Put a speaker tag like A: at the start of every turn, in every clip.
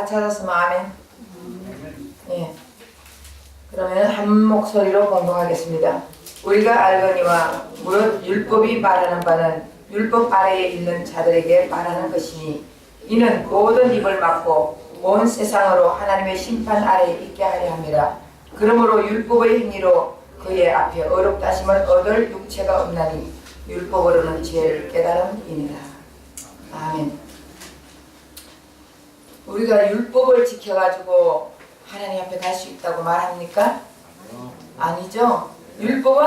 A: 다 찾았으면 아멘. 예. 그러면 한 목소리로 공동하겠습니다. 우리가 알거니와 무릇 율법이 말하는 바는 율법 아래에 있는 자들에게 말하는 것이니 이는 모든 입을 막고 온 세상으로 하나님의 심판 아래에 있게 하려 함이라. 그러므로 율법의 행위로 그의 앞에 어렵다심을 얻을 육체가 없나니 율법으로는 죄를 깨달음이니라. 아멘. 우리가 율법을 지켜가지고 하나님 앞에 갈 수 있다고 말합니까? 아니죠. 율법은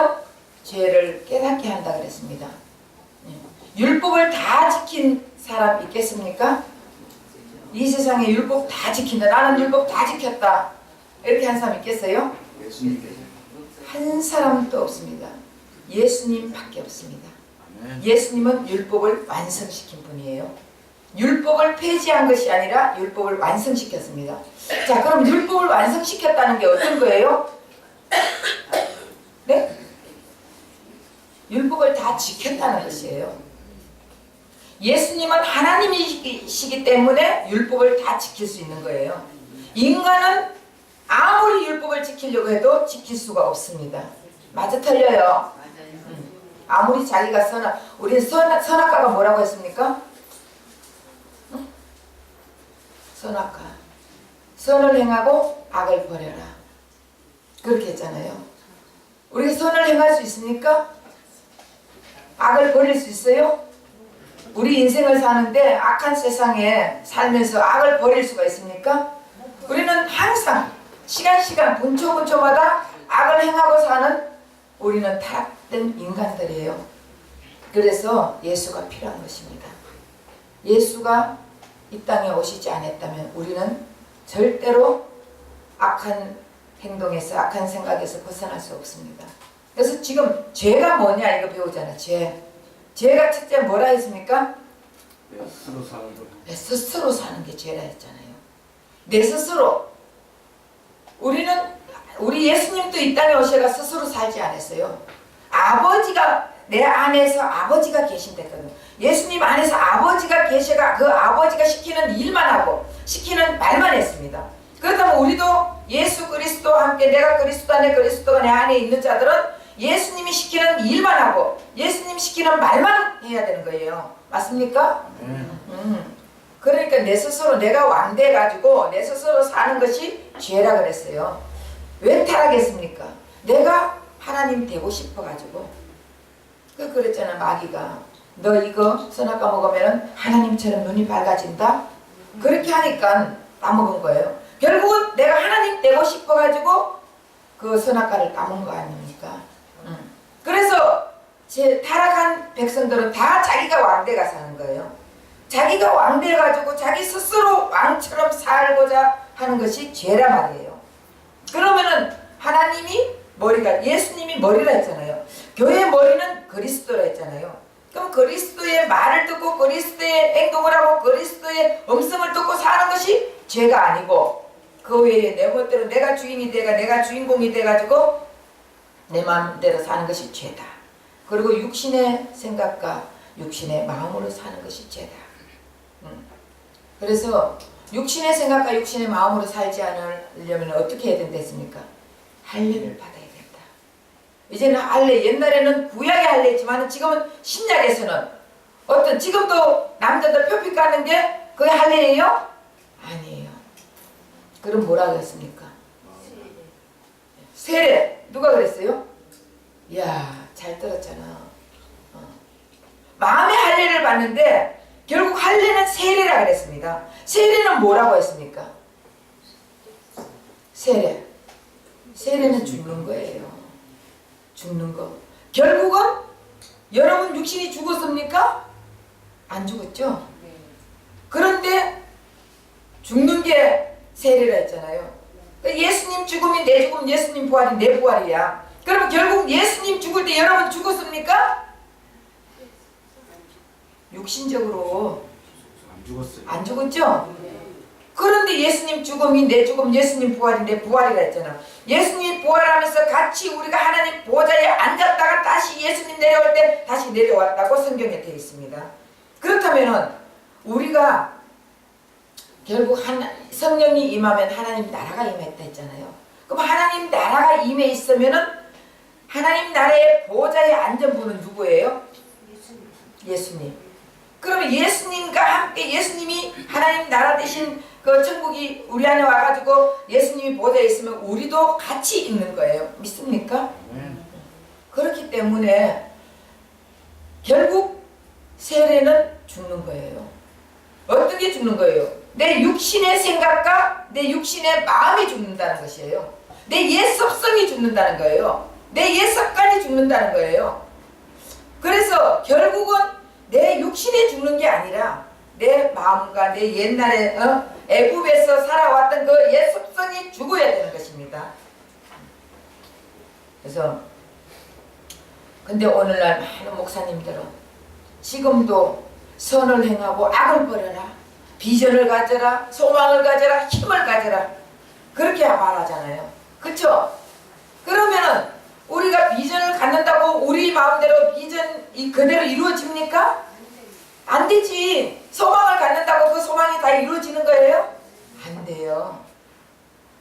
A: 죄를 깨닫게 한다 그랬습니다. 율법을 다 지킨 사람 있겠습니까? 이 세상에 율법 다 지킨다. 나는 율법 다 지켰다. 이렇게 한 사람 있겠어요? 한 사람도 없습니다. 예수님밖에 없습니다. 예수님은 율법을 완성시킨 분이에요. 율법을 폐지한 것이 아니라 율법을 완성시켰습니다. 자, 그럼 율법을 완성시켰다는 게 어떤 거예요? 네? 율법을 다 지켰다는 것이에요. 예수님은 하나님이시기 때문에 율법을 다 지킬 수 있는 거예요. 인간은 아무리 율법을 지키려고 해도 지킬 수가 없습니다. 맞아 틀려요? 아무리 자기가 우리 선악과가 뭐라고 했습니까? 응? 선악과. 선을 행하고 악을 버려라. 그렇게 했잖아요. 우리가 선을 행할 수 있습니까? 악을 버릴 수 있어요? 우리 인생을 사는데 악한 세상에 살면서 악을 버릴 수가 있습니까? 우리는 항상 시간 분초마다 악을 행하고 사는 우리는 타락된 인간들이에요. 그래서 예수가 필요한 것입니다. 예수가 이 땅에 오시지 않았다면 우리는 절대로 악한 행동에서 악한 생각에서 벗어날 수 없습니다. 그래서 지금 죄가 뭐냐 이거 배우잖아. 죄가 첫째 뭐라 했습니까? 내 스스로 사는 게 죄라 했잖아요. 내 스스로. 우리 예수님도 이 땅에 오셔가 스스로 살지 않았어요. 아버지가 내 안에서 아버지가 계신댔거든요. 예수님 안에서 아버지가 계셔가 그 아버지가 시키는 일만 하고 시키는 말만 했습니다. 그렇다면 우리도 예수 그리스도와 함께 내가 그리스도 안에 그리스도가 내 안에 있는 자들은 예수님이 시키는 일만 하고 예수님 시키는 말만 해야 되는 거예요. 맞습니까? 그러니까 내 스스로 내가 왕돼가지고 내 스스로 사는 것이 죄라 그랬어요. 왜 타락했습니까? 내가 하나님 되고 싶어가지고. 그랬잖아. 마귀가 너 이거 선악과 먹으면 하나님처럼 눈이 밝아진다? 그렇게 하니까 따먹은 거예요. 결국은 내가 하나님 되고 싶어가지고 그 선악과를 따먹은 거 아닙니까? 그래서 제 타락한 백성들은 다 자기가 왕대가 사는 거예요. 자기가 왕대가지고 자기 스스로 왕처럼 살고자 하는 것이 죄라 말이에요. 그러면은 하나님이 예수님이 머리라 했잖아요. 교회의 머리는 그리스도라 했잖아요. 그럼 그리스도의 말을 듣고 그리스도의 행동을 하고 그리스도의 음성을 듣고 사는 것이 죄가 아니고 그 외에 내 멋대로 내가 주인이 내가 주인공이 돼가지고 내 마음대로 사는 것이 죄다. 그리고 육신의 생각과 육신의 마음으로 사는 것이 죄다. 그래서 육신의 생각과 육신의 마음으로 살지 않으려면 어떻게 해야 된댔습니까? 할례를 받아야 된다. 이제는 할례, 옛날에는 구약의 할례지만 지금은 신약에서는 지금도 남자들 표피 까는 게 그게 할례예요? 아니에요. 그럼 뭐라고 했습니까? 세례. 누가 그랬어요? 이야, 잘 들었잖아. 마음의 할례를 받는데 결국 할례는 세례라 그랬습니다. 세례는 뭐라고 했습니까? 세례는 죽는 거예요. 죽는 거. 결국은 여러분 육신이 죽었습니까? 안 죽었죠? 그런데 죽는 게 세례라 했잖아요. 예수님 죽음이 내 죽음, 예수님 부활이 내 부활이야. 그러면 결국 예수님 죽을 때 여러분 죽었습니까? 육신적으로 안 죽었죠? 그런데 예수님 죽음이 내 죽음, 예수님 부활이 내 부활이라 했잖아. 예수님 부활하면서 같이 우리가 하나님 보좌에 앉았다가 다시 예수님 내려올 때 다시 내려왔다고 성경에 되어 있습니다. 그렇다면은 우리가 결국 성령이 임하면 하나님 나라가 임했다 했잖아요. 그럼 하나님 나라가 임해 있으면은 하나님 나라의 보좌에 앉은 분은 누구예요? 예수님. 그러면 예수님과 함께 예수님이 하나님 나라 대신 그 천국이 우리 안에 와가지고 예수님이 보좌에 있으면 우리도 같이 있는 거예요. 믿습니까? 그렇기 때문에 결국 세례는 죽는 거예요. 어떻게 죽는 거예요? 내 육신의 생각과 내 육신의 마음이 죽는다는 것이에요. 내 옛 습성이 죽는다는 거예요. 내 옛 습관이 죽는다는 거예요. 그래서 결국은 내 육신이 죽는 게 아니라 내 마음과 내 옛날에 애굽에서 살아왔던 그 옛 습성이 죽어야 되는 것입니다. 그래서 근데 오늘날 많은 목사님들은 지금도 선을 행하고 악을 버려라, 비전을 가져라, 소망을 가져라, 힘을 가져라, 그렇게 말하잖아요. 그렇죠? 그러면은 우리가 비전을 갖는다고 우리 마음대로 비전이 그대로 이루어집니까? 안 되지. 소망을 갖는다고 그 소망이 다 이루어지는 거예요? 안 돼요.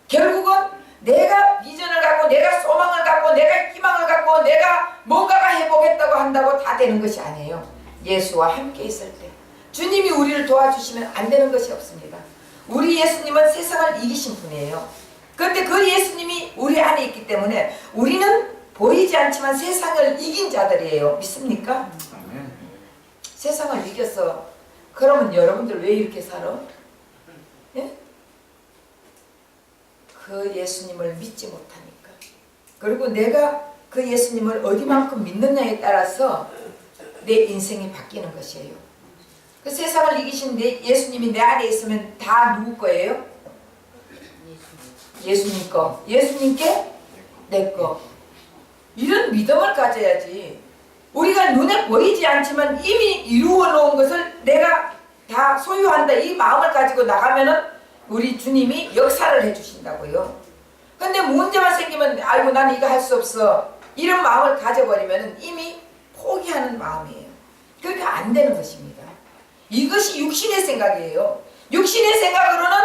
A: 결국은 내가 비전을 갖고 내가 소망을 갖고 내가 희망을 갖고 내가 뭔가가 해보겠다고 한다고 다 되는 것이 아니에요. 예수와 함께 있을 때 주님이 우리를 도와주시면 안 되는 것이 없습니다. 우리 예수님은 세상을 이기신 분이에요. 그런데 그 예수님이 우리 안에 있기 때문에 우리는 보이지 않지만 세상을 이긴 자들이에요. 믿습니까? 세상을 이겼어. 그러면 여러분들 왜 이렇게 살아? 예? 그 예수님을 믿지 못하니까. 그리고 내가 그 예수님을 어디만큼 믿느냐에 따라서 내 인생이 바뀌는 것이에요. 그 세상을 이기신 예수님이 내 안에 있으면 다 누구 거예요? 예수님 거. 예수님께 내 거. 이런 믿음을 가져야지. 우리가 눈에 보이지 않지만 이미 이루어 놓은 것을 내가 다 소유한다, 이 마음을 가지고 나가면은 우리 주님이 역사를 해주신다고요. 근데 문제만 생기면 아이고 나는 이거 할 수 없어, 이런 마음을 가져버리면은 이미 포기하는 마음이에요. 그러니까 안 되는 것입니다. 이것이 육신의 생각이에요. 육신의 생각으로는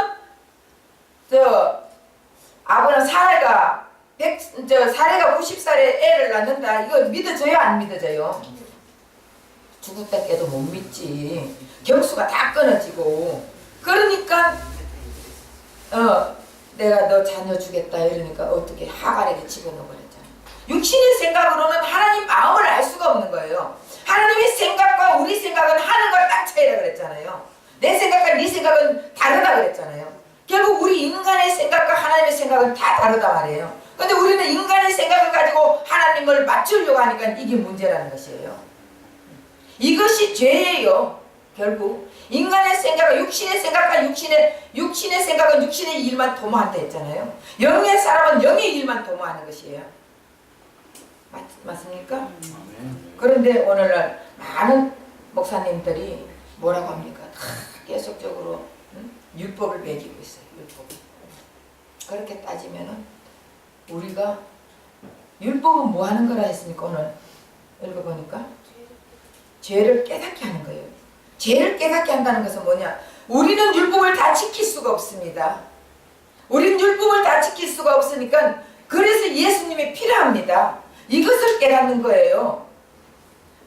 A: 아버는 사례가 90살에 애를 낳는다. 이거 믿어져요? 안 믿어져요? 죽었다 깨도 못 믿지. 경수가 다 끊어지고. 그러니까 내가 너 자녀 주겠다 이러니까 어떻게 하갈에게 집어넣어버렸잖아. 육신의 생각으로는 하나님 마음을 알 수가 없는 거예요. 하나님의 생각과 우리 생각은 하늘과 땅 차이라 그랬잖아요. 내 생각과 네 생각은 다르다 그랬잖아요. 결국 우리 인간의 생각과 하나님의 생각은 다 다르다 말이에요. 근데 우리는 인간의 생각을 가지고 하나님을 맞추려고 하니까 이게 문제라는 것이에요. 이것이 죄예요. 결국 인간의 생각과 육신의 생각과 육신의 생각은 육신의 일만 도모한다 했잖아요. 영의 사람은 영의 일만 도모하는 것이에요. 맞습니까? 그런데 오늘날 많은 목사님들이 뭐라고 합니까? 계속적으로 율법을 매기고 있어요. 율법. 그렇게 따지면은 우리가 율법은 뭐 하는 거라 했습니까? 오늘 읽어보니까 죄를 깨닫게 하는 거예요. 죄를 깨닫게 한다는 것은 뭐냐? 우리는 율법을 다 지킬 수가 없습니다. 우리는 율법을 다 지킬 수가 없으니까 그래서 예수님이 필요합니다. 이것을 깨닫는 거예요.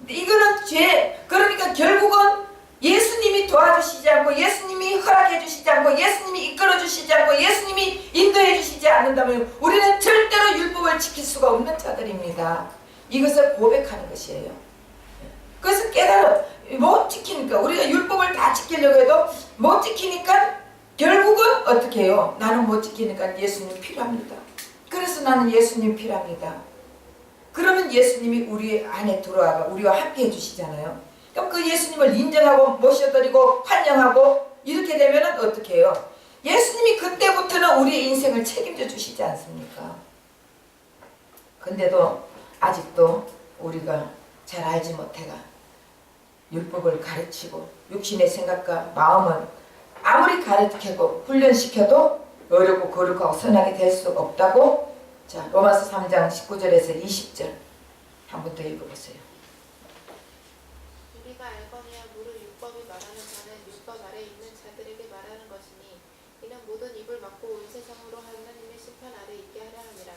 A: 이거는 죄. 그러니까 결국은 예수님이 도와주시지 않고 예수님이 허락해 주시지 않고 예수님이 이끌어 주시지 않고 예수님이 인도해 주시지 않는다면 우리는 절대로 율법을 지킬 수가 없는 자들입니다. 이것을 고백하는 것이에요. 그래서 깨달아 못 지키니까 우리가 율법을 다 지키려고 해도 못 지키니까 결국은 어떻게 해요? 나는 못 지키니까 예수님 필요합니다. 그래서 나는 예수님 필요합니다. 그러면 예수님이 우리 안에 들어와가 우리와 함께 해주시잖아요. 그럼 그 예수님을 인정하고 모셔드리고 환영하고 이렇게 되면 어떻게 해요? 예수님이 그때부터는 우리의 인생을 책임져 주시지 않습니까? 근데도 아직도 우리가 잘 알지 못해가 율법을 가르치고 육신의 생각과 마음은 아무리 가르치고 훈련시켜도 어렵고 거룩하고 선하게 될 수가 없다고. 자, 로마서 3장 19절에서 20절 한 번 더 읽어보세요.
B: 우리가 알거니와 무릇 율법이 말하는 바는 율법 아래 있는 자들에게 말하는 것이니 모든 입을 막고 온 세상으로 하나님의 심판 아래 있게 하려 함이라.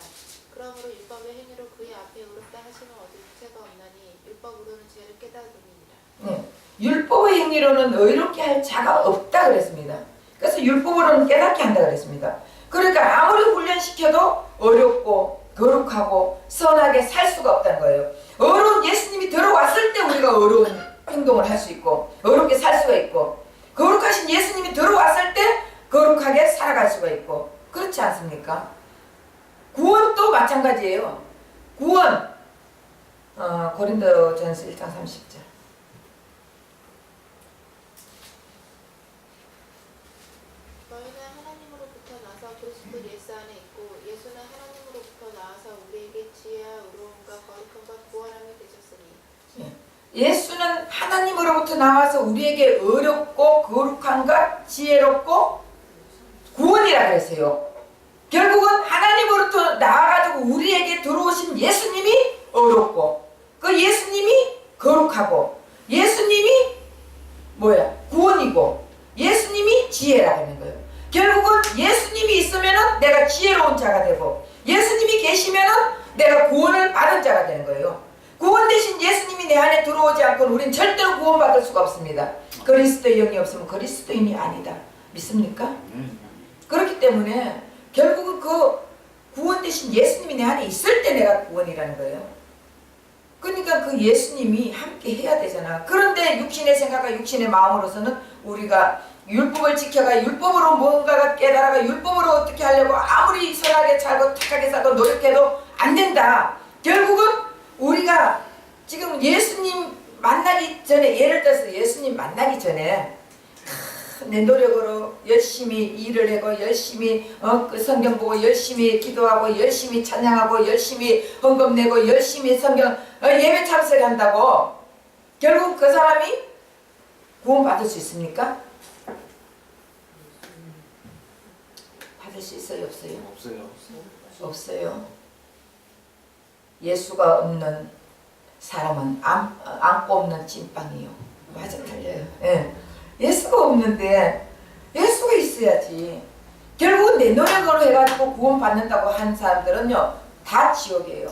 B: 그러므로 율법의 행위로 그의 앞에 의롭다 하시는 어디체가 없나니 율법으로는 죄를 깨달음이니라.
A: 율법의 행위로는 의롭게 할 자가 없다 그랬습니다. 그래서 율법으로는 깨닫게 한다 그랬습니다. 그러니까 아무리 훈련시켜도 어렵고 거룩하고 선하게 살 수가 없다는 거예요. 어려운 예수님이 들어왔을 때 우리가 어려운 행동을 할 수 있고 어렵게 살 수가 있고, 거룩하신 예수님이 들어왔을 때 거룩하게 살아갈 수가 있고, 그렇지 않습니까? 구원도 마찬가지예요. 구원, 고린도전서 1장 30절.
B: 너희는 하나님으로부터 나서 그리스도 예수 안에 있고 예수는 하나님으로부터 나와서 우리에게 지혜와 의로움과 거룩함과 구원함이 되셨으니.
A: 예수는 하나님으로부터 나와서 우리에게 의롭고 거룩함과 지혜롭고 구원이라 그랬어요. 결국은 하나님으로부터 나와가지고 우리에게 들어오신 예수님이 의롭고, 그 예수님이 거룩하고, 예수님이 구원이고, 예수님이 지혜라는 거예요. 결국은 예수님이 있으면은 내가 지혜로운 자가 되고, 예수님이 계시면은 내가 구원을 받은 자가 되는 거예요. 구원 대신 예수님이 내 안에 들어오지 않고는 우린 절대로 구원받을 수가 없습니다. 그리스도의 영이 없으면 그리스도인이 아니다. 믿습니까? 그렇기 때문에 결국은 그 구원 대신 예수님이 내 안에 있을 때 내가 구원이라는 거예요. 그러니까 그 예수님이 함께 해야 되잖아. 그런데 육신의 생각과 육신의 마음으로서는 우리가 율법을 지켜가 율법으로 뭔가가 깨달아가 율법으로 어떻게 하려고 아무리 선하게 살고 착하게 살고 노력해도 안 된다. 결국은 우리가 지금 예수님 만나기 전에, 예를 들어서 예수님 만나기 전에 내 노력으로 열심히 일을 하고 열심히 그 성경 보고 열심히 기도하고 열심히 찬양하고 열심히 헌금 내고 열심히 성경 예배 참석한다고 결국 그 사람이 구원받을 수 있습니까? 받을 수 있어요? 없어요? 없어요. 예수가 없는 사람은 안고 없는 찐빵이요. 맞아, 틀려요. 예. 예수가 없는데 예수가 있어야지. 결국 내 노력으로 해가지고 구원받는다고 한 사람들은요 다 지옥이에요.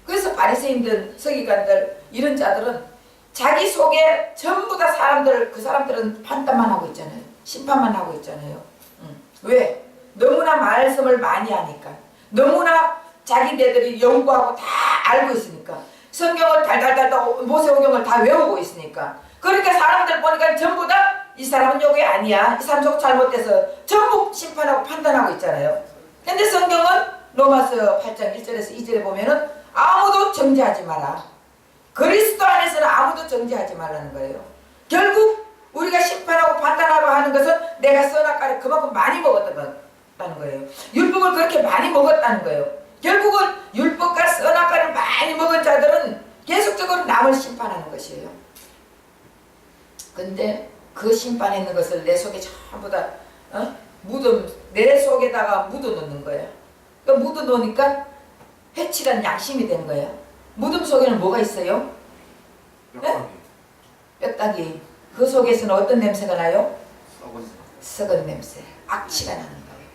A: 그래서 바리새인들, 서기관들 이런 자들은 자기 속에 전부 다 그 사람들은 판단만 하고 있잖아요. 심판만 하고 있잖아요. 왜? 너무나 말씀을 많이 하니까, 너무나 자기네들이 연구하고 다 알고 있으니까, 성경을 달달달 모세오경을 다 외우고 있으니까, 그러니까 사람들 보니까 전부 다 이 사람은 요게 아니야, 이 사람 저거 잘못돼서 전부 심판하고 판단하고 있잖아요. 근데 성경은 로마서 8장 1절에서 2절에 보면은 아무도 정죄하지 마라. 그리스도 안에서는 아무도 정죄하지 말라는 거예요. 결국 우리가 심판하고 판단하고 하는 것은 내가 선악과를 그만큼 많이 먹었다는 거예요. 율법을 그렇게 많이 먹었다는 거예요. 결국은 율법과 선악과를 많이 먹은 자들은 계속적으로 남을 심판하는 것이에요. 근데 그 심판했는 것을 내 속에 전부 다 내 속에다가 묻어놓는 거예요. 그러니까 묻어놓으니까 해칠한 양심이 된 거예요. 무덤 속에는 뭐가 있어요? 뼈다귀. 뼈다귀. 그 속에서는 어떤 냄새가 나요? 썩은 냄새, 악취가 나는 거예요.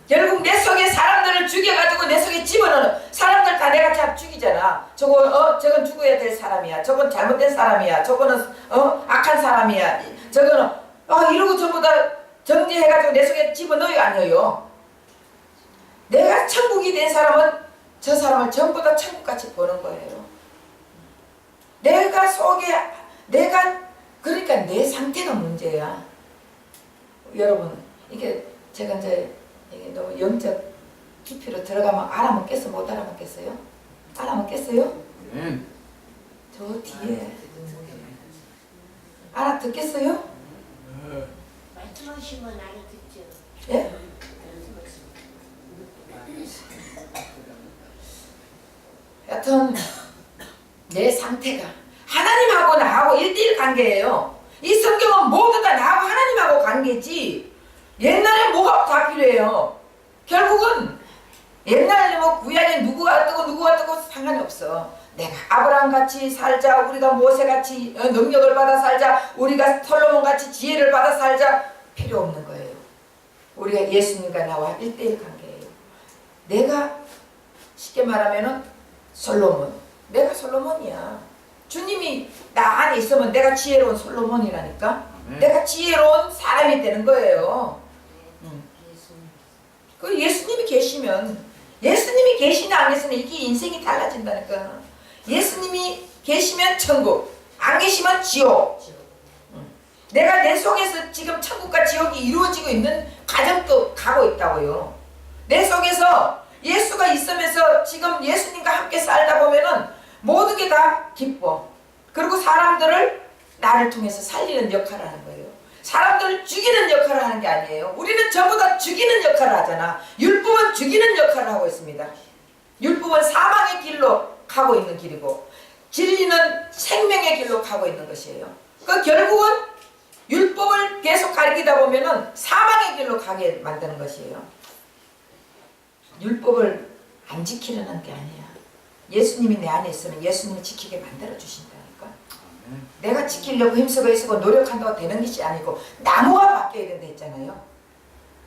A: 결국 내 속에 사람들을 죽여가지고 내 속에 집어넣는, 사람들 다 내가 다 죽이잖아. 저건 죽어야 될 사람이야. 저건 잘못된 사람이야. 저거는 악한 사람이야. 저거는 이러고 전부 다 정지해가지고 내 속에 집어넣어요, 아니에요? 내가 천국이 된 사람은 저 사람을 전부 다 천국같이 보는 거예요. 그러니까 내 상태가 문제야. 여러분, 이게 제가 이제 이게 너무 영적 깊이로 들어가면 알아먹겠어, 못 알아먹겠어요? 알아먹겠어요? 저 뒤에 알아듣겠어요?
C: 말씀하시면 알아듣죠.
A: 예? 여튼 내 상태가 하나님하고 나하고 1대1 관계예요. 이 성경은 모두 다 나하고 하나님하고 관계지. 옛날에 뭐가 다 필요해요. 결국은 옛날에 뭐 구약에 누구가 뜨고 상관이 없어. 내가 아브라함같이 살자, 우리가 모세같이 능력을 받아 살자, 우리가 솔로몬같이 지혜를 받아 살자, 필요 없는 거예요. 예수님과 나와 1대1 관계예요. 내가 쉽게 말하면은 솔로몬, 내가 솔로몬이야. 주님이 나 안에 있으면 내가 지혜로운 솔로몬이라니까. 내가 지혜로운 사람이 되는 거예요. 그 예수님이 계시면, 예수님이 계시나 안 계시나 이게 인생이 달라진다니까. 예수님이 계시면 천국, 안 계시면 지옥. 내가 내 속에서 지금 천국과 지옥이 이루어지고 있는 가정도 가고 있다고요. 내 속에서 예수가 있으면서 지금 예수님과 함께 살다 보면은 모든 게 다 기뻐. 그리고 사람들을 나를 통해서 살리는 역할을 하는 거예요. 사람들을 죽이는 역할을 하는 게 아니에요. 우리는 전부 다 죽이는 역할을 하잖아. 율법은 죽이는 역할을 하고 있습니다. 율법은 사망의 길로 가고 있는 길이고, 진리는 생명의 길로 가고 있는 것이에요. 그 결국은 율법을 계속 가리키다 보면은 사망의 길로 가게 만드는 것이에요. 율법을 안 지키려는 게 아니야. 예수님이 내 안에 있으면 예수님이 지키게 만들어 주신다니까. 내가 지키려고 힘쓰고 애쓰고 노력한다고 되는 것이 아니고 나무가 바뀌어야 된다 했잖아요.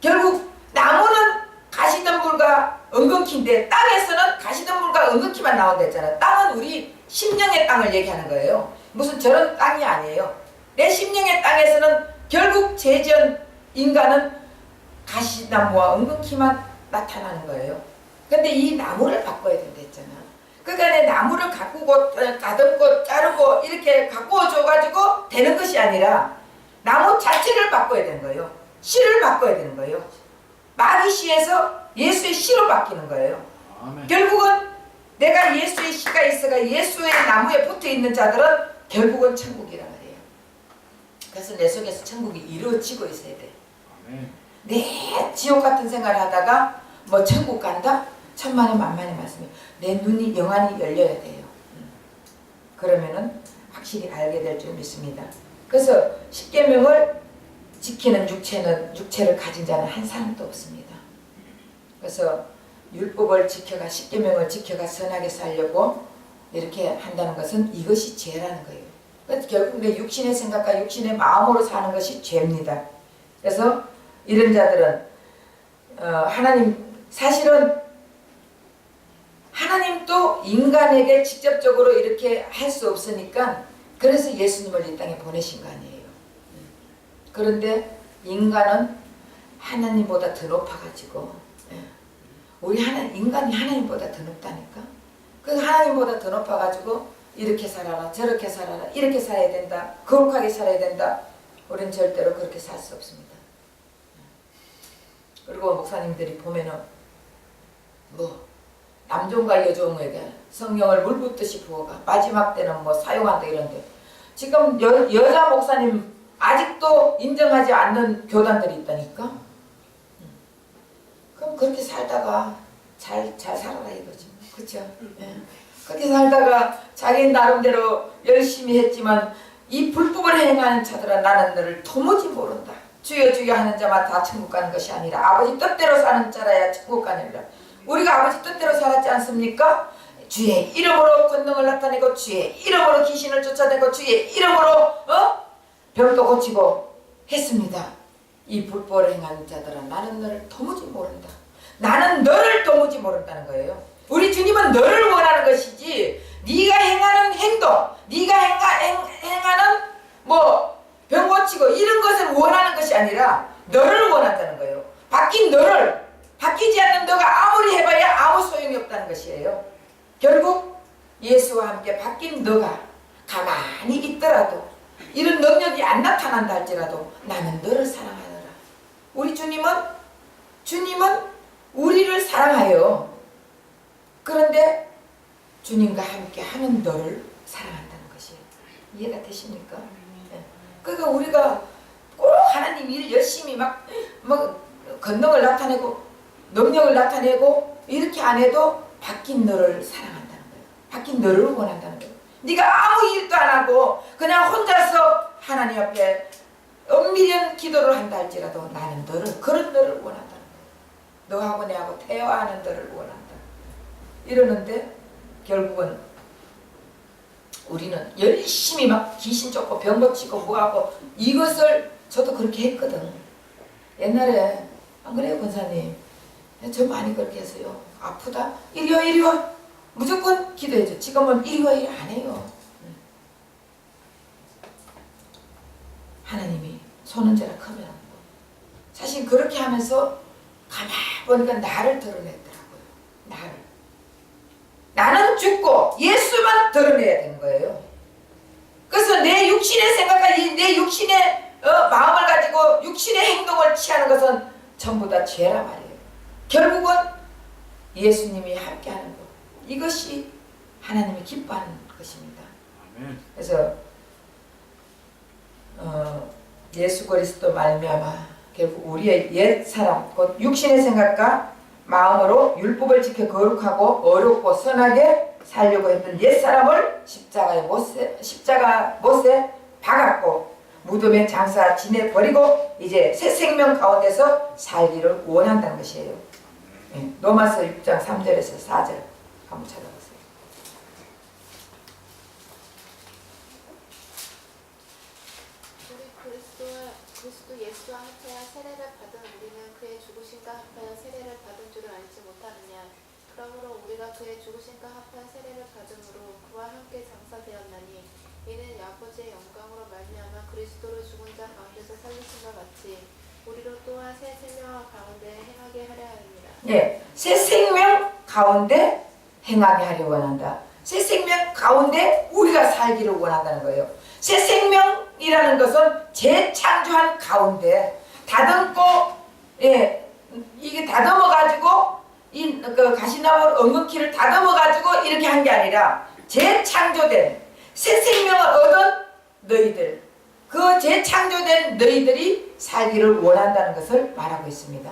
A: 결국 나무는 가시덤불과 은근키인데 땅에서는 가시덤불과 은근키만 나온다 했잖아요. 땅은 우리 심령의 땅을 얘기하는 거예요. 무슨 저런 땅이 아니에요. 내 심령의 땅에서는 결국 재전 인간은 가시나무와 은근키만 나타나는 거예요. 근데 이 나무를 바꿔야 된다 했잖아. 그러니까 내 나무를 가꾸고 다듬고 자르고 이렇게 가꾸어 줘가지고 되는 것이 아니라 나무 자체를 바꿔야 되는 거예요. 씨를 바꿔야 되는 거예요. 마귀 씨에서 예수의 씨로 바뀌는 거예요. 아멘. 결국은 내가 예수의 씨가 있어가 예수의 나무에 붙어 있는 자들은 결국은 천국이란 말이에요. 그래서 내 속에서 천국이 이루어지고 있어야 돼. 아멘. 내 지옥 같은 생활을 하다가 뭐 천국 간다? 천만의 만만의 말씀이 내 눈이 영안이 열려야 돼요. 그러면은 확실히 알게 될 줄 믿습니다. 그래서 십계명을 지키는 육체를 가진 자는 한 사람도 없습니다. 그래서 율법을 지켜가 십계명을 지켜가 선하게 살려고 이렇게 한다는 것은 이것이 죄라는 거예요. 그래서 결국 내 육신의 생각과 육신의 마음으로 사는 것이 죄입니다. 그래서 이런 자들은 하나님 사실은 하나님도 인간에게 직접적으로 이렇게 할 수 없으니까 그래서 예수님을 이 땅에 보내신 거 아니에요. 그런데 인간은 하나님보다 더 높아가지고 우리 인간이 하나님보다 더 높다니까. 그 하나님보다 더 높아가지고 이렇게 살아라 저렇게 살아라 이렇게 살아야 된다 거룩하게 살아야 된다. 우리는 절대로 그렇게 살 수 없습니다. 그리고 목사님들이 보면은 뭐 남종과 여종에게 성령을 물 붓듯이 부어가 마지막 때는 뭐 사용한다 이런데 지금 여자 목사님 아직도 인정하지 않는 교단들이 있다니까. 그럼 그렇게 살다가 잘 살아라 이거지. 그렇죠? 네. 그렇게 살다가 자기 나름대로 열심히 했지만 이 불법을 행하는 자들아 나는 너를 도무지 모른다. 주여 주여 하는 자만 다 천국 가는 것이 아니라 아버지 뜻대로 사는 자라야 천국 가느니라. 우리가 아버지 뜻대로 살았지 않습니까? 주의 이름으로 권능을 나타내고 주의 이름으로 귀신을 쫓아내고 주의 이름으로 병도 고치고 했습니다. 이 불법을 행하는 자들아 나는 너를 도무지 모른다. 나는 너를 도무지 모른다는 거예요. 우리 주님은 너를 원하는 것이지 네가 행하는 행동, 네가 행하는 뭐 병 고치고 이런 것을 원하는 것이 아니라 너를 원한다는 거예요. 바뀐 너를, 바뀌지 않는 너가 아무리 해봐야 아무 소용이 없다는 것이에요. 결국 예수와 함께 바뀐 너가 가만히 있더라도 이런 능력이 안 나타난다 할지라도 나는 너를 사랑하노라. 우리 주님은 우리를 사랑하여 그런데 주님과 함께 하는 너를 사랑한다는 것이에요. 이해가 되십니까? 네. 그러니까 우리가 꼭 하나님 일 열심히 막 권능을 나타내고 능력을 나타내고 이렇게 안 해도 바뀐 너를 사랑한다는 거예요. 바뀐 너를 원한다는 거예요. 네가 아무 일도 안 하고 그냥 혼자서 하나님 앞에 은밀한 기도를 한다 할지라도 나는 그런 너를 원한다는 거예요. 너하고 내하고 대화하는 너를 원한다. 이러는데 결국은 우리는 열심히 막 귀신 쫓고 병 고치고 뭐하고 이것을 저도 그렇게 했거든. 옛날에 안 그래요, 권사님? 저 많이 그렇게 했어요. 아프다? 이리 와, 이리 와. 무조건 기도해줘. 지금은 이리 와, 이리 안 해요. 하나님이 손은 저라 크면 사실 그렇게 하면서 가만히 보니까 나를 드러냈더라고요. 나는 죽고 예수만 드러내야 되는 거예요. 그래서 내 육신의 생각과 내 육신의 마음을 가지고 육신의 행동을 취하는 것은 전부 다 죄라 말이에요. 결국은 예수님이 함께하는 것, 이것이 하나님이 기뻐하는 것입니다. 그래서 예수 그리스도 말미암아 결국 우리의 옛 사람, 곧 육신의 생각과 마음으로 율법을 지켜 거룩하고 어렵고 선하게 살려고 했던 옛 사람을 십자가 못에 박았고 무덤에 장사 지내버리고 이제 새 생명 가운데서 살기를 원한다는 것이에요. 네, 로마서 6장 3절에서 4절 한번 찾아보세요.
B: 우리 그리스도 예수와 합하여 세례를 받은 우리는 그의 죽으심과 합하여 세례를 받은 줄을 알지 못하느냐. 그러므로 우리가 그의 죽으심과 합하여 세례를 받음으로 그와 함께 장사되었나니 이는 아버지의 영광으로 말미암아 그리스도를 죽은 자 가운데서 살리신 것 같이 우리로 또한 새 생명 가운데 행하게 하려 합니다.
A: 예, 새 생명 가운데 행하게 하려 원한다. 새 생명 가운데 우리가 살기를 원한다는 거예요. 새 생명이라는 것은 재창조한 가운데 다듬고, 예, 이게 다듬어 가지고 그 가시나무 엉겅퀴를 다듬어 가지고 이렇게 한 게 아니라 재창조된 새 생명을 얻은 너희들, 그 재창조된 너희들이 살기를 원한다는 것을 말하고 있습니다.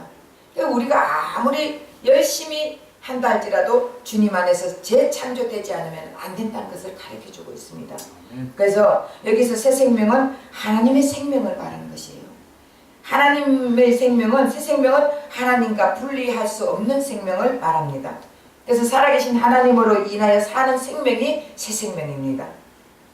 A: 우리가 아무리 열심히 한다 할지라도 주님 안에서 재창조되지 않으면 안 된다는 것을 가르쳐주고 있습니다. 그래서 여기서 새 생명은 하나님의 생명을 말하는 것이에요. 하나님의 생명은, 새 생명은 하나님과 분리할 수 없는 생명을 말합니다. 그래서 살아계신 하나님으로 인하여 사는 생명이 새 생명입니다.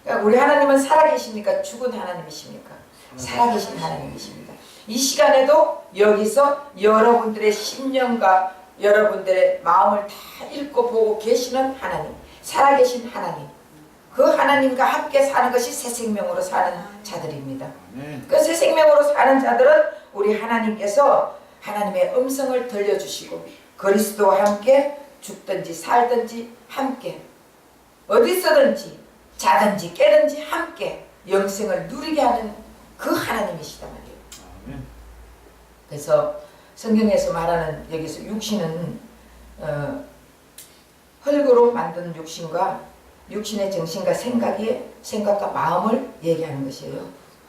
A: 그러니까 우리 하나님은 살아계십니까? 죽은 하나님이십니까? 살아계신 하나님이십니다. 이 시간에도 여기서 여러분들의 심령과 여러분들의 마음을 다 읽고 보고 계시는 하나님, 살아계신 하나님, 그 하나님과 함께 사는 것이 새 생명으로 사는 자들입니다. 그 새 생명으로 사는 자들은 우리 하나님께서 하나님의 음성을 들려주시고 그리스도와 함께 죽든지 살든지 함께 어디서든지 자든지 깨든지 함께 영생을 누리게 하는 그 하나님이시단 말이에요. 그래서 성경에서 말하는 여기서 육신은 흙으로 만든 육신과 육신의 정신과 생각과 마음을 얘기하는 것이에요.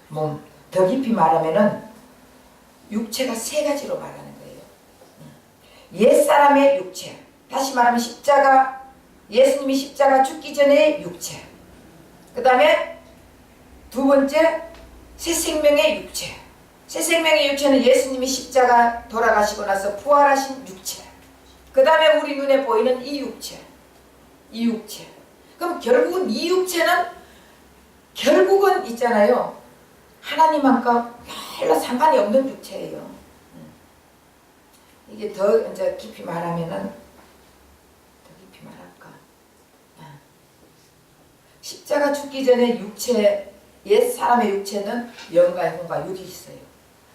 A: 몸. 더 깊이 말하면은 육체가 세 가지로 말하는 거예요. 옛사람의 육체. 다시 말하면 십자가, 예수님이 십자가 죽기 전의 육체. 그 다음에 두 번째, 새 생명의 육체. 새 생명의 육체는 예수님이 십자가 돌아가시고 나서 부활하신 육체. 그 다음에 우리 눈에 보이는 이 육체. 이 육체. 그럼 결국은 이 육체는 결국은 있잖아요. 하나님과 별로 상관이 없는 육체예요. 이게 더 이제 깊이 말하면은 더 깊이 말할까? 십자가 죽기 전에 육체, 옛 사람의 육체는 영과 혼과 육이 있어요.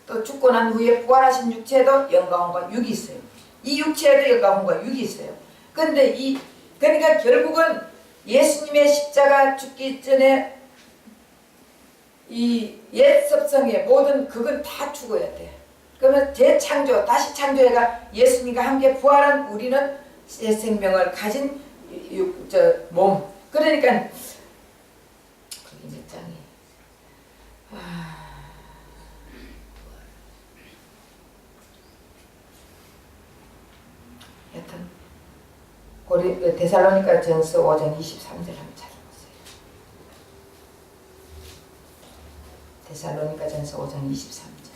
A: 또 죽고 난 후에 부활하신 육체도 영과 혼과 육이 있어요. 이 육체에도 영과 혼과 육이 있어요. 근데 그러니까 결국은 예수님의 십자가 죽기 전에 이 옛 습성의 모든 그건 다 죽어야 돼. 그러면 재창조, 다시 창조해가 예수님과 함께 부활한 우리는 새 생명을 가진 몸. 그러니까 거기 몇 장이? 여튼 데살로니가 전서 5장 23절 한번 찾아보세요. 데살로니가 전서 5장 23절.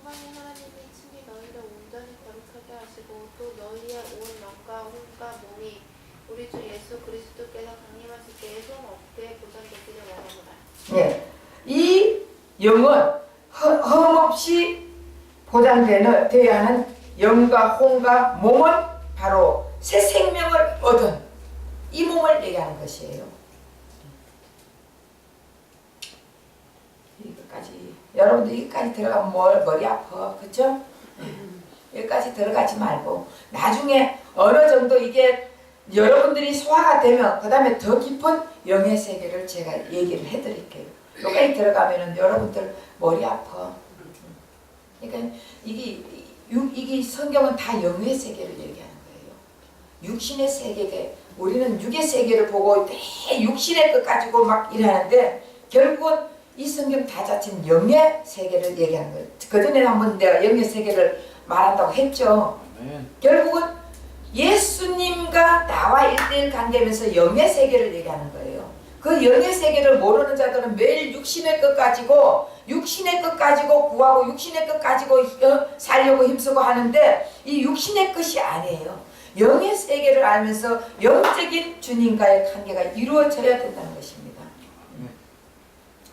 B: 평강의 하나님이 친히 너희를 온전히 거룩하게 하시고 또 너희의 온 영과 혼과 몸이 우리 주 예수 그리스도께서 강림하실 때에 흠없게 보존되기를 원하노라.
A: 예, 이 영은 흠없이 보장되어야 하는 영과 혼과 몸은 바로 새 생명을 얻은 이 몸을 얘기하는 것이에요. 이것까지 여러분들 여기까지 들어가면 머리 아파, 그렇죠? 여기까지 들어가지 말고 나중에 어느 정도 이게 여러분들이 소화가 되면 그 다음에 더 깊은 영의 세계를 제가 얘기를 해드릴게요. 여기까지 들어가면은 여러분들 머리 아파. 그러니까 이게 성경은 다 영의 세계를 얘기하는 거예요. 육신의 세계에 우리는 육의 세계를 보고 육신의 것 가지고 막 일하는데 결국은 이 성경 다 자체는 영의 세계를 얘기하는 거예요. 그전에 한번 내가 영의 세계를 말한다고 했죠. 결국은 예수님과 나와 1대1 관계면서 영의 세계를 얘기하는 거예요. 그 영의 세계를 모르는 자들은 매일 육신의 것 가지고 구하고 육신의 것 가지고 살려고 힘쓰고 하는데 이 육신의 것이 아니에요. 영의 세계를 알면서 영적인 주님과의 관계가 이루어져야 된다는 것입니다.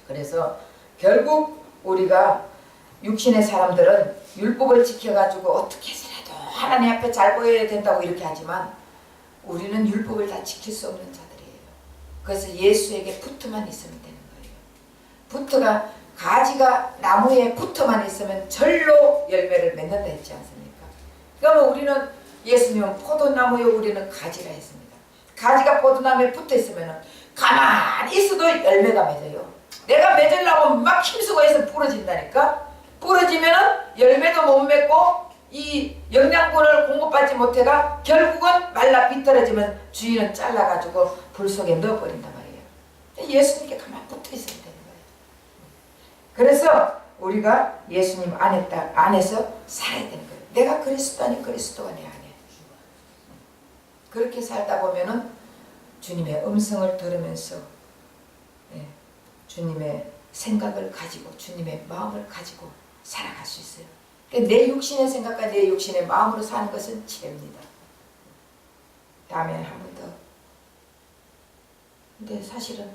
A: 그래서 결국 우리가 육신의 사람들은 율법을 지켜가지고 어떻게 해서라도 하나님 앞에 잘 보여야 된다고 이렇게 하지만 우리는 율법을 다 지킬 수 없는 자들이에요. 그래서 예수에게 붙어만 있으면 되는 거예요. 붙어가 가지가 나무에 붙어만 있으면 절로 열매를 맺는다 했지 않습니까? 그러면 우리는 예수님은 포도나무에 우리는 가지라 했습니다. 가지가 포도나무에 붙어 있으면 가만히 있어도 열매가 맺어요. 내가 맺으려고 막 힘쓰고 해서 부러진다니까? 부러지면은 열매도 못 맺고 이 영양분을 공급받지 못해가 결국은 말라 비틀어지면 주인은 잘라가지고 불 속에 넣어버린단 말이에요. 예수님께 가만히 붙어 있어야 되는 거예요. 그래서 우리가 예수님 안에서 살아야 되는 거예요. 내가 그리스도 아닌 그리스도가 내 안에. 그렇게 살다 보면은 주님의 음성을 들으면서 주님의 생각을 가지고 주님의 마음을 가지고 살아갈 수 있어요. 그러니까 내 육신의 생각과 내 육신의 마음으로 사는 것은 죄입니다. 다음에 한 번 더. 근데 사실은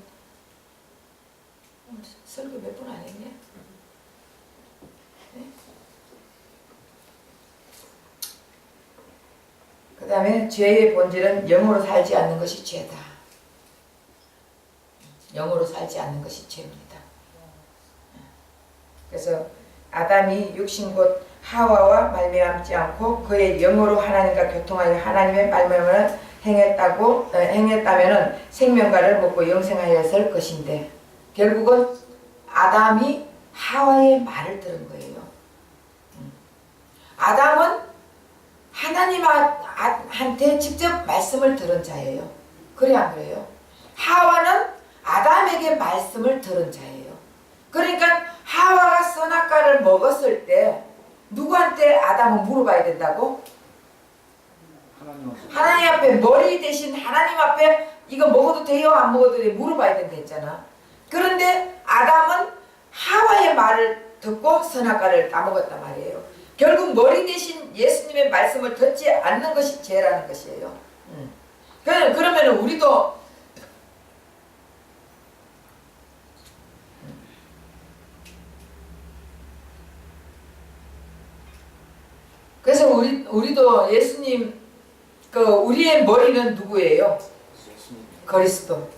A: 설교 몇 분 안 했냐? 네? 그 다음에 죄의 본질은 영으로 살지 않는 것이 죄다. 영으로 살지 않는 것이 죄입니다. 그래서 아담이 육신 곧 하와와 말미암지 않고 그의 영으로 하나님과 교통하여 하나님의 말씀을 행했다면은 생명과를 먹고 영생하였을 것인데 결국은 아담이 하와의 말을 들은 거예요. 아담은 하나님한테 직접 말씀을 들은 자예요. 그래 안 그래요? 하와는 아담에게 말씀을 들은 자예요. 그러니까 하와가 선악과를 먹었을 때 누구한테 아담은 물어봐야 된다고? 하나님 앞에 머리 대신 하나님 앞에 이거 먹어도 돼요? 안 먹어도 돼요? 물어봐야 된다 했잖아. 그런데 아담은 하와의 말을 듣고 선악과를 따먹었단 말이에요. 결국 머리 대신 예수님의 말씀을 듣지 않는 것이 죄라는 것이에요. 그러면 우리도 그래서 우리도 예수님 우리의 머리는 누구예요? 그리스도.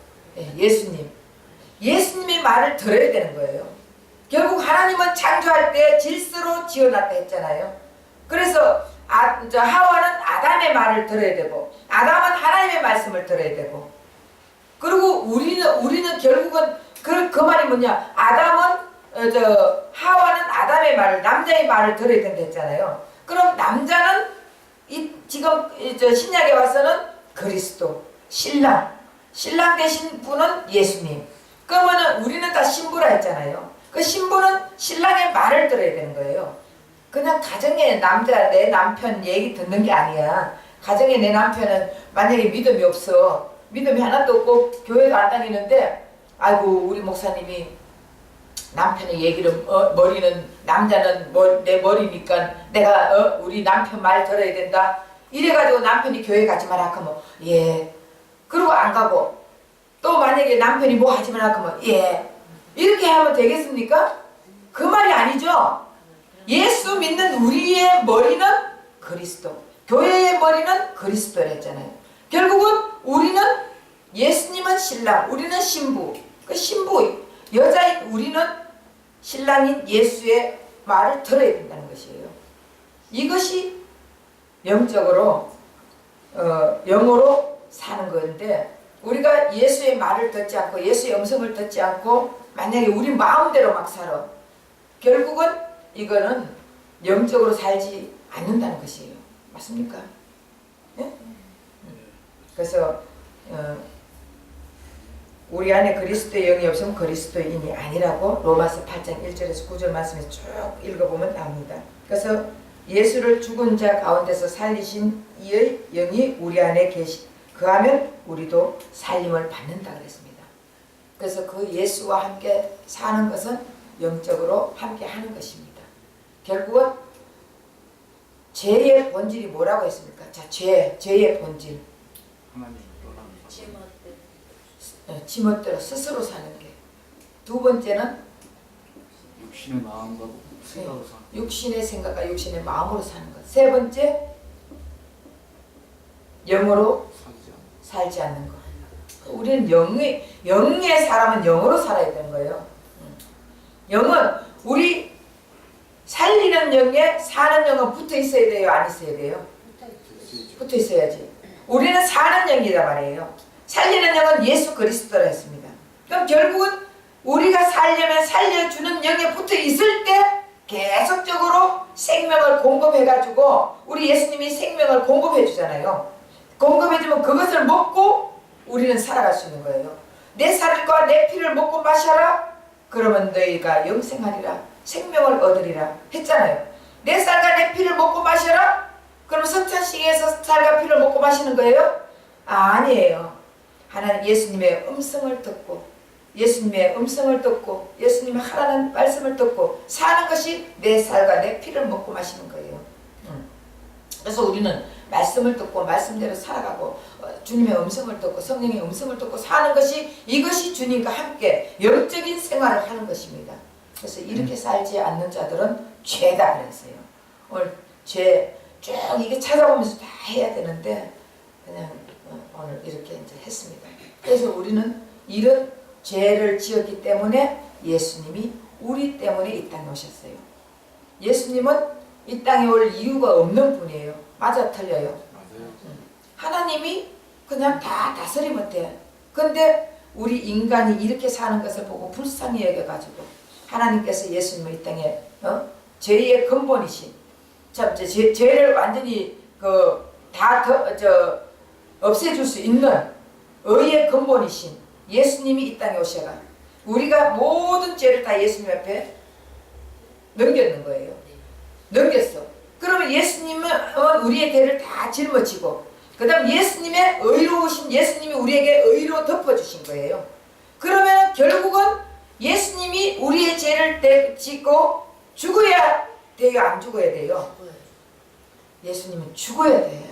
A: 예수님. 예수님의 말을 들어야 되는 거예요. 결국 하나님은 창조할 때 질서로 지어놨다 했잖아요. 그래서 하와는 아담의 말을 들어야 되고 아담은 하나님의 말씀을 들어야 되고 그리고 우리는 결국은 그 말이 뭐냐? 하와는 아담의 말을 남자의 말을 들어야 된다 했잖아요. 그럼 남자는 지금 신약에 와서는 그리스도, 신랑 되신 분은 예수님. 그러면은 우리는 다 신부라 했잖아요. 그 신부는 신랑의 말을 들어야 되는 거예요. 그냥 가정에 내 남편 얘기 듣는 게 아니야. 가정에 내 남편은 만약에 믿음이 없어. 믿음이 하나도 없고 교회도 안 다니는데 아이고 우리 목사님이 남편의 얘기를 남자는 내 머리니까 내가 우리 남편 말 들어야 된다. 이래가지고 남편이 교회 가지 마라 하면 예. 그리고 안 가고 또 만약에 남편이 뭐 하지 마라 하면 예. 이렇게 하면 되겠습니까? 그 말이 아니죠. 예수 믿는 우리의 머리는 그리스도, 교회의 머리는 그리스도랬잖아요. 결국은 우리는 예수님은 신랑, 우리는 신부. 그 신부, 여자인 우리는 신랑인 예수의 말을 들어야 된다는 것이에요. 이것이 영적으로 영으로 사는 건데, 우리가 예수의 말을 듣지 않고 예수의 음성을 듣지 않고 만약에 우리 마음대로 막 살아, 결국은 이거는 영적으로 살지 않는다는 것이에요. 맞습니까? 네? 그래서 우리 안에 그리스도의 영이 없으면 그리스도인이 아니라고 로마서 8장 1절에서 9절 말씀에 쭉 읽어보면 나옵니다. 그래서 예수를 죽은 자 가운데서 살리신 이의 영이 우리 안에 그하면 우리도 살림을 받는다 그랬습니다. 그래서 그 예수와 함께 사는 것은 영적으로 함께 하는 것입니다. 결국은 죄의 본질이 뭐라고 했습니까? 자, 죄의 본질. 지멋대로 스스로 사는 게. 두 번째는
C: 육신의 마음과 생각으로 사는 것.
A: 육신의 생각과 육신의 마음으로 사는 것. 세 번째, 영으로 살지 않는 것. 우리는 영의 사람은 영으로 살아야 되는 거예요. 영은 우리 살리는 영에 사는 영은 붙어 있어야 돼요? 안 있어야 돼요? 붙어 있어야지. 우리는 사는 영이다 말이에요. 살리는 영은 예수 그리스도라 했습니다. 그럼 결국은 우리가 살려면 살려주는 영에 붙어 있을 때 계속적으로 생명을 공급해가지고, 우리 예수님이 생명을 공급해 주잖아요. 공급해주면 그것을 먹고 우리는 살아갈 수 있는 거예요. 내 살과 내 피를 먹고 마셔라, 그러면 너희가 영생하리라, 생명을 얻으리라 했잖아요. 내 살과 내 피를 먹고 마셔라? 그럼 성찬식에서 살과 피를 먹고 마시는 거예요? 아니에요. 하나님 예수님의 음성을 듣고, 예수님의 음성을 듣고, 예수님의 하라는 말씀을 듣고 사는 것이 내 살과 내 피를 먹고 마시는 거예요. 그래서 우리는 말씀을 듣고 말씀대로 살아가고 주님의 음성을 듣고 성령의 음성을 듣고 사는 것이, 이것이 주님과 함께 영적인 생활을 하는 것입니다. 그래서 이렇게 살지 않는 자들은 죄다 그랬어요. 오늘 죄 쭉 이게 찾아보면서 다 해야 되는데 그냥 오늘 이렇게 이제 했습니다. 그래서 우리는 이런 죄를 지었기 때문에 예수님이 우리 때문에 이 땅에 오셨어요. 예수님은 이 땅에 올 이유가 없는 분이에요. 맞아 틀려요?
C: 맞아요.
A: 하나님이 그냥 다 다스리면 돼. 근데 우리 인간이 이렇게 사는 것을 보고 불쌍히 여겨가지고 하나님께서 예수님을 이 땅에 죄의 근본이신, 참 죄를 완전히 없애줄 수 있는 의의 근본이신 예수님이 이 땅에 오셔가 우리가 모든 죄를 다 예수님 앞에 넘겼는 거예요. 넘겼어. 그러면 예수님은 우리의 죄를 다 짊어지고, 그 다음 예수님의 의로우신 예수님이 우리에게 의로 덮어주신 거예요. 그러면 결국은 예수님이 우리의 죄를 짓고 죽어야 돼요? 안 죽어야 돼요? 예수님은 죽어야 돼.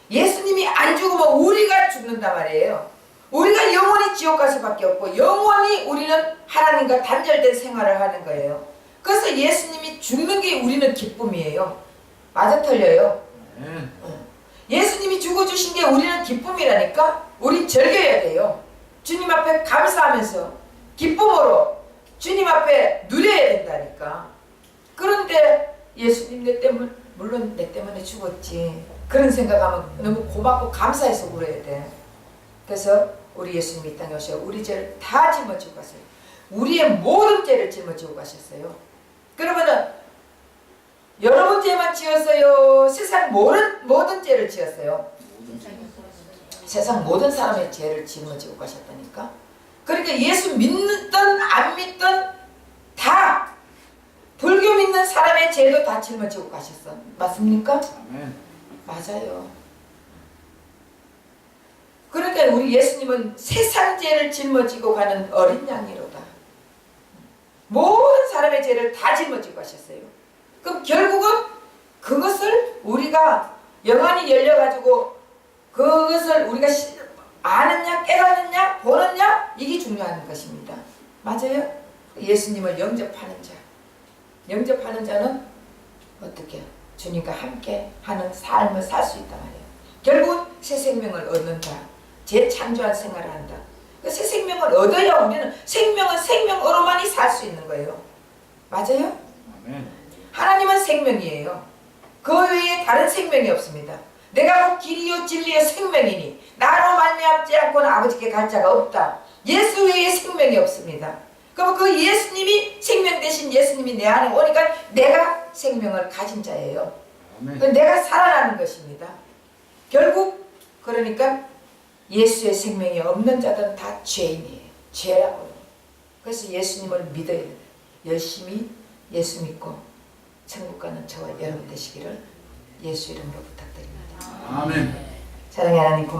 A: 예수님이 안 죽으면 우리가 죽는단 말이에요. 우리가 영원히 지옥 갈 수밖에 없고 영원히 우리는 하나님과 단절된 생활을 하는 거예요. 그래서 예수님이 죽는 게 우리는 기쁨이에요. 맞아 틀려요? 예수님이 죽어주신 게 우리는 기쁨이라니까. 우린 즐겨야 돼요. 주님 앞에 감사하면서 기쁨으로 주님 앞에 누려야 된다니까. 그런데 예수님 내 때문에, 물론 내 때문에 죽었지, 그런 생각하면 너무 고맙고 감사해서 울어야 돼. 그래서 우리 예수님이 이 땅에 오셔서 우리 죄를 다 짊어지고 가세요. 우리의 모든 죄를 짊어지고 가셨어요. 그러면은 여러분 죄만 지었어요? 세상 모든 죄를 지었어요? 세상 모든 사람의 죄를 짊어지고 가셨다니까. 그러니까 예수 믿든 안 믿든 다, 불교 믿는 사람의 죄도 다 짊어지고 가셨어. 맞습니까?
C: 아멘.
A: 맞아요. 그러니까 우리 예수님은 세상 죄를 짊어지고 가는 어린 양이로다. 모든 사람의 죄를 다 짊어지고 가셨어요. 그럼 결국은 그것을 우리가 영안이 열려가지고 그것을 우리가 아느냐, 깨닫느냐, 보느냐, 이게 중요한 것입니다. 맞아요? 예수님을 영접하는 자. 영접하는 자는 어떻게 주님과 함께 하는 삶을 살 수 있단 말이에요. 결국은 새 생명을 얻는다. 재창조한 생활을 한다. 그 새 생명을 얻어야 우리는 생명은 생명으로만이 살 수 있는 거예요. 맞아요?
C: 아멘.
A: 하나님은 생명이에요. 그 외에 다른 생명이 없습니다. 내가 곧 길이요 진리요 생명이니 나로 말미암지 않고는 아버지께 갈 자가 없다. 예수 외에 생명이 없습니다. 그럼 그 예수님이 생명 대신 예수님이 내 안에 오니까 내가 생명을 가진 자예요.
C: 아멘.
A: 내가 살아나는 것입니다. 결국 그러니까 예수의 생명이 없는 자들은 다 죄인이에요. 죄라고요. 그래서 예수님을 믿어야 돼요. 열심히 예수 믿고 천국 가는 저와 여러분 되시기를 예수 이름으로 부탁드립니다.
C: 아멘.
A: 사랑의 하나님 고맙습니다.